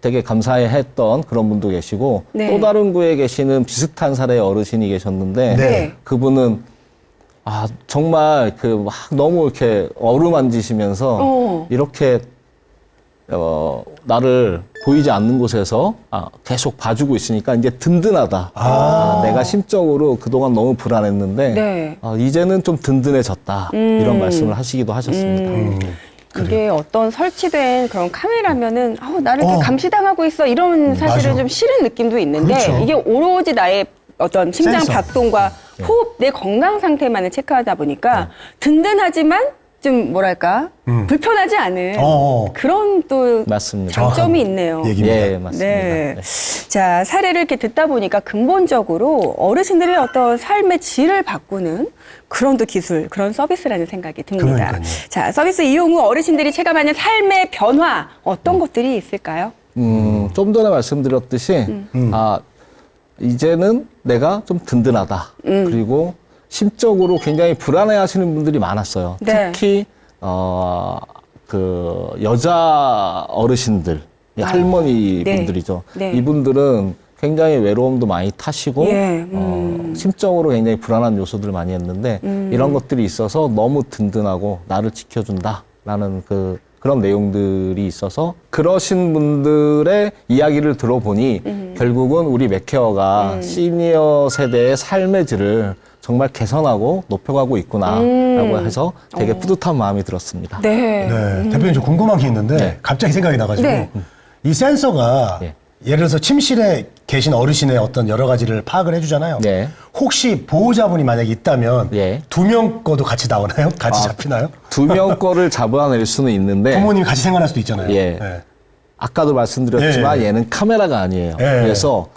C: 되게 감사해 했던 그런 분도 계시고,
B: 네.
C: 또 다른 구에 계시는 비슷한 사례의 어르신이 계셨는데,
A: 네.
C: 그분은 정말 막 너무 이렇게 어루만지시면서 이렇게 나를 보이지 않는 곳에서 계속 봐주고 있으니까 이제 든든하다. 내가 심적으로 그동안 너무 불안했는데
B: 네.
C: 이제는 좀 든든해졌다. 이런 말씀을 하시기도 하셨습니다.
B: 이게 어떤 설치된 그런 카메라면은 나를 이렇게 감시당하고 있어 이런 사실은
A: 맞아.
B: 좀 싫은 느낌도 있는데
A: 그렇죠.
B: 이게 오로지 나의 어떤 심장
A: 센서.
B: 박동과 호흡, 내 건강 상태만을 체크하다 보니까 든든하지만 좀 뭐랄까 불편하지 않은 그런 또
C: 맞습니다.
B: 장점이 있네요.
A: 얘기입니다.
C: 예, 맞습니다.
B: 네.
C: 네.
B: 자, 사례를 이렇게 듣다 보니까 근본적으로 어르신들의 어떤 삶의 질을 바꾸는 그런 또 기술, 그런 서비스라는 생각이 듭니다.
A: 그러니까요.
B: 자, 서비스 이용 후 어르신들이 체감하는 삶의 변화, 어떤 것들이 있을까요?
C: 좀 전에 말씀드렸듯이 이제는 내가 좀 든든하다. 그리고 심적으로 굉장히 불안해하시는 분들이 많았어요.
B: 네.
C: 특히 여자 어르신들 이 할머니
B: 네.
C: 분들이죠.
B: 네.
C: 이분들은 굉장히 외로움도 많이 타시고
B: 예,
C: 심적으로 굉장히 불안한 요소들을 많이 했는데 이런 것들이 있어서 너무 든든하고 나를 지켜준다라는 그런 내용들이 있어서 그러신 분들의 이야기를 들어보니 결국은 우리 맥케어가 시니어 세대의 삶의 질을 정말 개선하고 높여가고 있구나라고 해서 되게 뿌듯한 마음이 들었습니다.
B: 네.
A: 네. 대표님 저 궁금한 게 있는데
C: 네.
A: 갑자기 생각이 나가지고
B: 네.
A: 이 센서가
C: 네.
A: 예를 들어서 침실에 계신 어르신의 어떤 여러 가지를 파악을 해주잖아요.
C: 네.
A: 혹시 보호자분이 만약에 있다면
C: 네.
A: 2명 거도 같이 나오나요? 같이 잡히나요?
C: 2명 거를 잡아낼 수는 있는데
A: 부모님이 같이 생활할 수도 있잖아요.
C: 예.
A: 네.
C: 아까도 말씀드렸지만
A: 예.
C: 얘는 카메라가 아니에요.
A: 예.
C: 그래서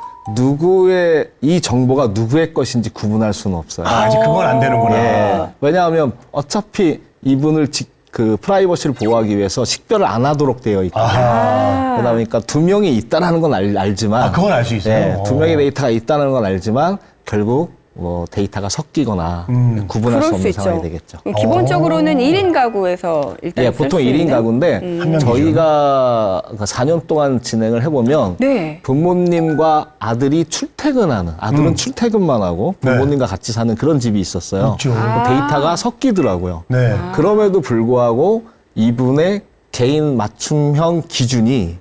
C: 이 정보가 누구의 것인지 구분할 수는 없어요.
A: 아, 아직 그건 안 되는구나.
C: 예. 왜냐하면 어차피 이분을 그 프라이버시를 보호하기 위해서 식별을 안 하도록 되어 있거든요.
A: 아하.
C: 그러다 보니까 2명이 있다는 건 알지만
A: 아, 그건 알 수 있어요.
C: 예, 2명의 데이터가 있다는 건 알지만 결국 뭐 데이터가 섞이거나 구분할 수
B: 그럴 수
C: 없는 상황이
B: 있죠.
C: 되겠죠.
B: 기본적으로는 1인 가구에서 일단
C: 예, 보통
B: 쓸수
C: 1인
B: 있는?
C: 가구인데
A: 한 명이죠.
C: 저희가 4년 동안 진행을 해보면
B: 네.
C: 부모님과 아들이 출퇴근하는 아들은 출퇴근만 하고
A: 네.
C: 부모님과 같이 사는 그런 집이 있었어요.
A: 있죠.
C: 데이터가 섞이더라고요.
A: 네.
C: 그럼에도 불구하고 이분의 개인 맞춤형 기준이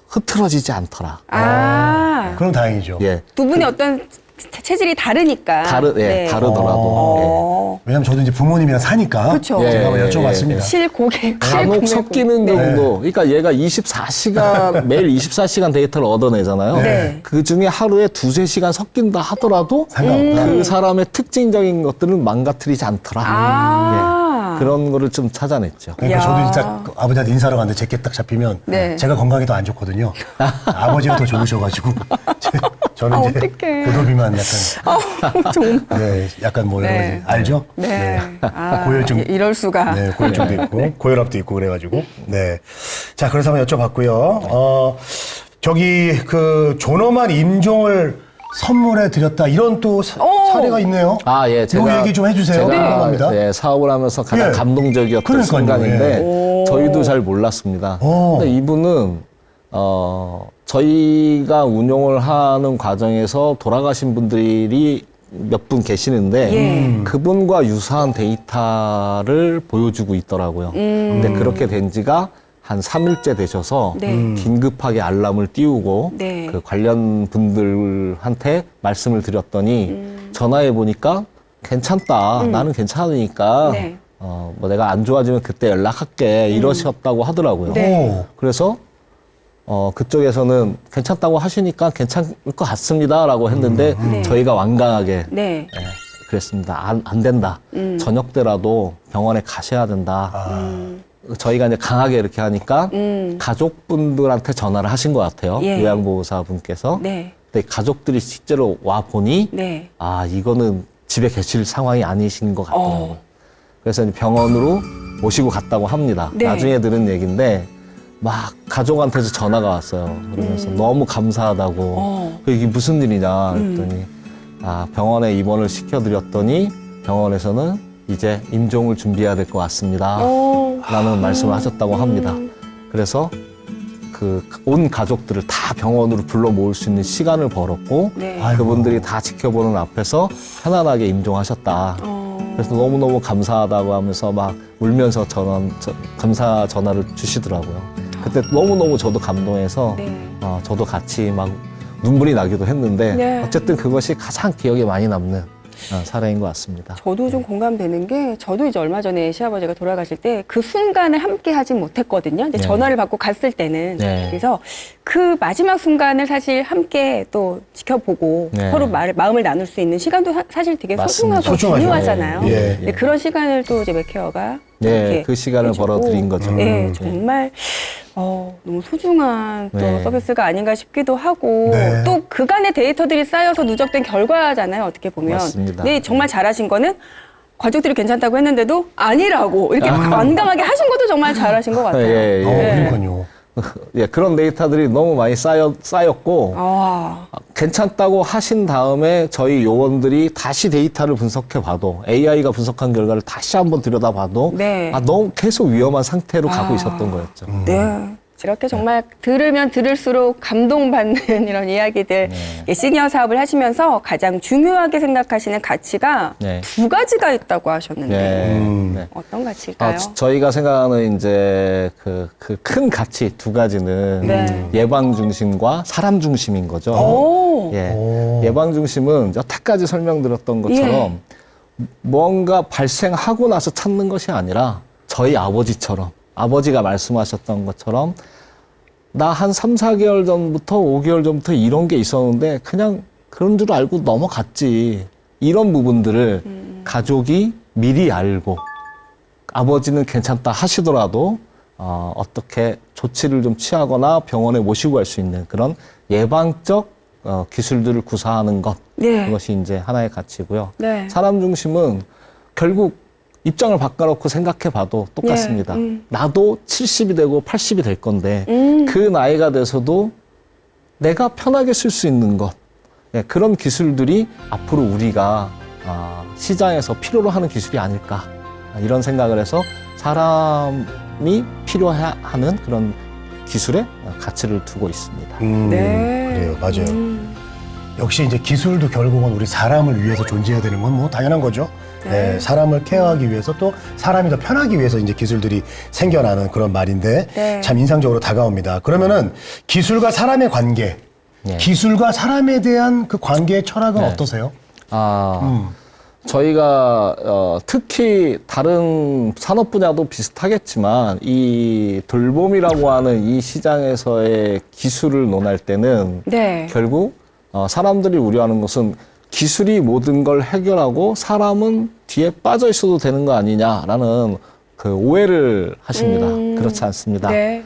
C: 흐트러지지 않더라.
A: 그럼 다행이죠.
C: 예,
B: 두 분이 어떤 체질이 다르니까. 네.
C: 다르더라도.
A: 왜냐면 저도 이제 부모님이랑 사니까
B: 그쵸.
A: 제가 한번
C: 예,
A: 여쭤봤습니다.
B: 실고객.
C: 간혹 섞이는
B: 네.
C: 경우도, 그러니까 얘가 24시간, 매일 24시간 데이터를 얻어내잖아요.
B: 네.
C: 그 중에 하루에 2-3시간 섞인다 하더라도
A: 상관없다.
C: 그 사람의 특징적인 것들은 망가뜨리지 않더라.
B: 아.
C: 그런 거를 좀 찾아냈죠.
A: 그러니까
B: 야.
A: 저도 진짜 그 아버지한테 인사하러 갔는데 제게 딱 잡히면
B: 네.
A: 제가 건강이 더 안 좋거든요. 아버지가 더 좋으셔가지고 저는 이제
B: 어떡해.
A: 고도비만 약간
B: 정말.
A: 네, 약간 뭐 여러
B: 네.
A: 가지 알죠?
B: 네. 아,
A: 고혈증.
B: 이럴 수가.
A: 네, 고혈증도 있고 고혈압도 있고 그래가지고 네. 자, 그래서 한번 여쭤봤고요. 저기 그 존엄한 임종을 선물해 드렸다 이런 또 사례가 있네요.
C: 아, 예.
A: 요 얘기 좀 해주세요. 궁금합니다.
C: 네, 사업을 하면서 가장
A: 예.
C: 감동적이었던
A: 그러니까요,
C: 순간인데 저희도 잘 몰랐습니다. 근데 이분은 저희가 운용을 하는 과정에서 돌아가신 분들이 몇 분 계시는데
B: 예.
C: 그분과 유사한 데이터를 보여주고 있더라고요. 근데 그렇게 된 지가 한 3일째 되셔서
B: 네.
C: 긴급하게 알람을 띄우고
B: 네.
C: 그 관련 분들한테 말씀을 드렸더니 전화해 보니까 괜찮다. 나는 괜찮으니까
B: 네.
C: 뭐 내가 안 좋아지면 그때 연락할게 이러셨다고 하더라고요.
B: 네.
C: 그래서 그쪽에서는 괜찮다고 하시니까 괜찮을 것 같습니다라고 했는데
B: 네.
C: 저희가 완강하게
B: 네.
C: 그랬습니다. 안 된다. 저녁 때라도 병원에 가셔야 된다. 저희가 이제 강하게 이렇게 하니까 가족분들한테 전화를 하신 것 같아요.
B: 예.
C: 요양보호사 분께서.
B: 네.
C: 근데 가족들이 실제로 와 보니
B: 네.
C: 아, 이거는 집에 계실 상황이 아니신 것 같더라고요. 그래서 이제 병원으로 모시고 갔다고 합니다.
B: 네.
C: 나중에 들은 얘기인데 막 가족한테서 전화가 왔어요. 그러면서 너무 감사하다고. 이게 무슨 일이냐 그랬더니 아, 병원에 입원을 시켜드렸더니 병원에서는 이제 임종을 준비해야 될 것 같습니다. 라는 말씀을 하셨다고 합니다. 그래서 그 온 가족들을 다 병원으로 불러 모을 수 있는 시간을 벌었고
B: 네.
A: 아이고.
C: 그분들이 다 지켜보는 앞에서 편안하게 임종하셨다. 그래서 너무너무 감사하다고 하면서 막 울면서 감사 전화를 주시더라고요. 그때 너무너무 저도 감동해서
B: 네.
C: 저도 같이 막 눈물이 나기도 했는데
B: 네.
C: 어쨌든 그것이 가장 기억에 많이 남는 사례인 것 같습니다.
B: 저도 좀 공감되는 게 저도 이제 얼마 전에 시아버지가 돌아가실 때 그 순간을 함께 하진 못했거든요. 근데
C: 네.
B: 전화를 받고 갔을 때는
C: 네.
B: 그래서 그 마지막 순간을 사실 함께 또 지켜보고
C: 네.
B: 서로 마음을 나눌 수 있는 시간도 사실 되게
C: 맞습니다.
B: 소중하고
A: 소중하죠.
B: 중요하잖아요.
A: 예.
B: 근데 그런 시간을 또 이제 맥케어가
C: 네,
B: 이렇게
C: 그 시간을
B: 해주고,
C: 벌어드린 거죠.
B: 네, 정말 너무 소중한 또
C: 네.
B: 서비스가 아닌가 싶기도 하고
A: 네.
B: 또 그간의 데이터들이 쌓여서 누적된 결과잖아요. 어떻게 보면.
C: 맞습니다.
B: 네, 정말 잘하신 거는 가족들이 괜찮다고 했는데도 아니라고 이렇게 완강하게 하신 것도 정말 잘하신 것 같아요.
C: 예, 예.
A: 그러니까요.
C: 예, 그런 데이터들이 너무 많이 쌓였고
B: 아,
C: 괜찮다고 하신 다음에 저희 요원들이 다시 데이터를 분석해 봐도 AI가 분석한 결과를 다시 한번 들여다 봐도
B: 네.
C: 너무 계속 위험한 상태로 가고 있었던 거였죠.
B: 네. 이렇게 정말 들으면 들을수록 감동받는 이런 이야기들. 시니어 사업을 하시면서 가장 중요하게 생각하시는 가치가
C: 네.
B: 두 가지가 있다고 하셨는데
C: 네.
B: 어떤 가치일까요?
C: 저희가 생각하는 이제 그 큰 가치 두 가지는
B: 네.
C: 예방 중심과 사람 중심인 거죠.
B: 오.
C: 예방 중심은 여태까지 설명드렸던 것처럼 뭔가 발생하고 나서 찾는 것이 아니라 저희 아버지처럼 아버지가 말씀하셨던 것처럼 나 한 3, 4개월 전부터 5개월 전부터 이런 게 있었는데 그냥 그런 줄 알고 넘어갔지. 이런 부분들을 가족이 미리 알고 아버지는 괜찮다 하시더라도 어떻게 조치를 좀 취하거나 병원에 모시고 갈 수 있는 그런 예방적 기술들을 구사하는 것.
B: 네.
C: 그것이 이제 하나의 가치고요.
B: 네.
C: 사람 중심은 결국 입장을 바꿔놓고 생각해봐도 똑같습니다. 나도 70이 되고 80이 될 건데 그 나이가 돼서도 내가 편하게 쓸 수 있는 것, 그런 기술들이 앞으로 우리가 시장에서 필요로 하는 기술이 아닐까 이런 생각을 해서 사람이 필요하는 그런 기술에 가치를 두고 있습니다.
B: 네.
A: 그래요, 맞아요. 역시 이제 기술도 결국은 우리 사람을 위해서 존재해야 되는 건 뭐 당연한 거죠. 네, 사람을 케어하기 위해서 또 사람이 더 편하기 위해서 이제 기술들이 생겨나는 그런 말인데
B: 네.
A: 참 인상적으로 다가옵니다. 그러면은 기술과 사람의 관계,
C: 네.
A: 기술과 사람에 대한 그 관계의 철학은
C: 네.
A: 어떠세요?
C: 저희가 특히 다른 산업 분야도 비슷하겠지만 이 돌봄이라고 하는 이 시장에서의 기술을 논할 때는
B: 네.
C: 결국 사람들이 우려하는 것은 기술이 모든 걸 해결하고 사람은 뒤에 빠져 있어도 되는 거 아니냐라는 그 오해를 하십니다. 그렇지 않습니다.
B: 네.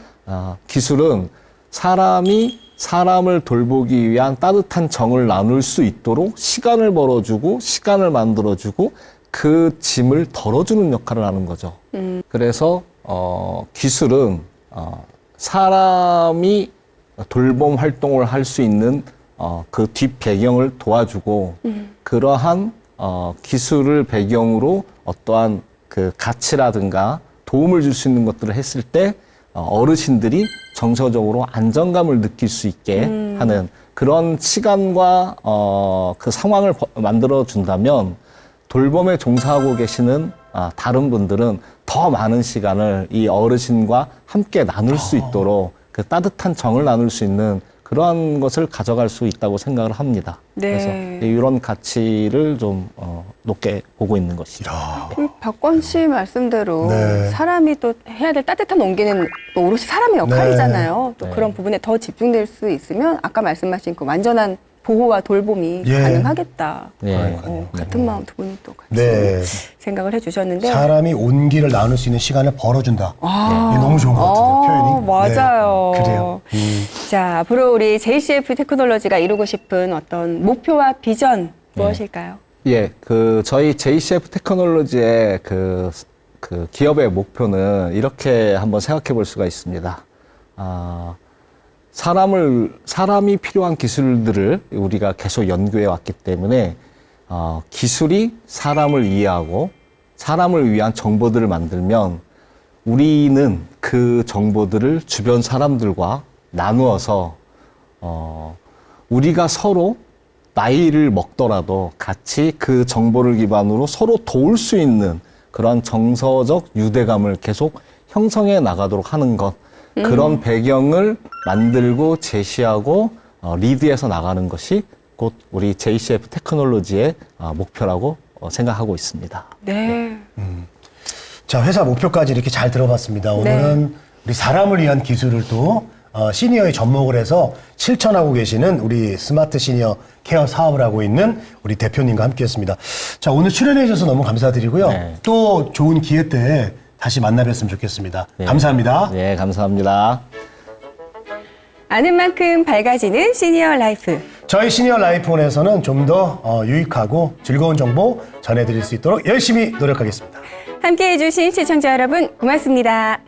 C: 기술은 사람이 사람을 돌보기 위한 따뜻한 정을 나눌 수 있도록 시간을 벌어주고 시간을 만들어주고 그 짐을 덜어주는 역할을 하는 거죠. 그래서 기술은 사람이 돌봄 활동을 할 수 있는 그 뒷 배경을 도와주고 그러한 기술을 배경으로 어떠한 그 가치라든가 도움을 줄 수 있는 것들을 했을 때 어르신들이 정서적으로 안정감을 느낄 수 있게 하는 그런 시간과 그 상황을 만들어 준다면 돌봄에 종사하고 계시는 다른 분들은 더 많은 시간을 이 어르신과 함께 나눌 수 있도록 그 따뜻한 정을 나눌 수 있는 그러한 것을 가져갈 수 있다고 생각을 합니다.
B: 네.
C: 그래서 이런 가치를 좀 높게 보고 있는 것이죠.
B: 박권 씨 말씀대로
A: 네.
B: 사람이 또 해야 될 따뜻한 온기는 또 오롯이 사람의 역할이잖아요. 또
C: 네.
B: 그런 부분에 더 집중될 수 있으면 아까 말씀하신 그 완전한 보호와 돌봄이
A: 예.
B: 가능하겠다.
C: 네.
B: 같은 마음 두 분이 또 같이
A: 네.
B: 생각을 해주셨는데
A: 사람이 온기를 나눌 수 있는 시간을 벌어준다. 이게 너무 좋은 것 같은데 표현이.
B: 맞아요.
A: 네. 그래요.
B: 자, 앞으로 우리 JCF 테크놀로지가 이루고 싶은 어떤 목표와 비전 무엇일까요?
C: 예, 저희 JCF 테크놀로지의 그 기업의 목표는 이렇게 한번 생각해 볼 수가 있습니다. 사람이 필요한 기술들을 우리가 계속 연구해 왔기 때문에, 기술이 사람을 이해하고 사람을 위한 정보들을 만들면 우리는 그 정보들을 주변 사람들과 나누어서, 우리가 서로 나이를 먹더라도 같이 그 정보를 기반으로 서로 도울 수 있는 그런 정서적 유대감을 계속 형성해 나가도록 하는 것. 그런 배경을 만들고 제시하고 리드해서 나가는 것이 곧 우리 JCF 테크놀로지의 목표라고 생각하고 있습니다.
B: 네.
A: 자, 회사 목표까지 이렇게 잘 들어봤습니다. 오늘은 우리 사람을 위한 기술을 또 시니어에 접목을 해서 실천하고 계시는 우리 스마트 시니어 케어 사업을 하고 있는 우리 대표님과 함께했습니다. 자, 오늘 출연해 주셔서 너무 감사드리고요.
C: 네.
A: 또 좋은 기회 때 다시 만나 뵀으면 좋겠습니다.
C: 네.
A: 감사합니다.
C: 네, 감사합니다.
B: 아는 만큼 밝아지는 시니어 라이프.
A: 저희 시니어 라이프원에서는 좀 더 유익하고 즐거운 정보 전해드릴 수 있도록 열심히 노력하겠습니다.
B: 함께해 주신 시청자 여러분 고맙습니다.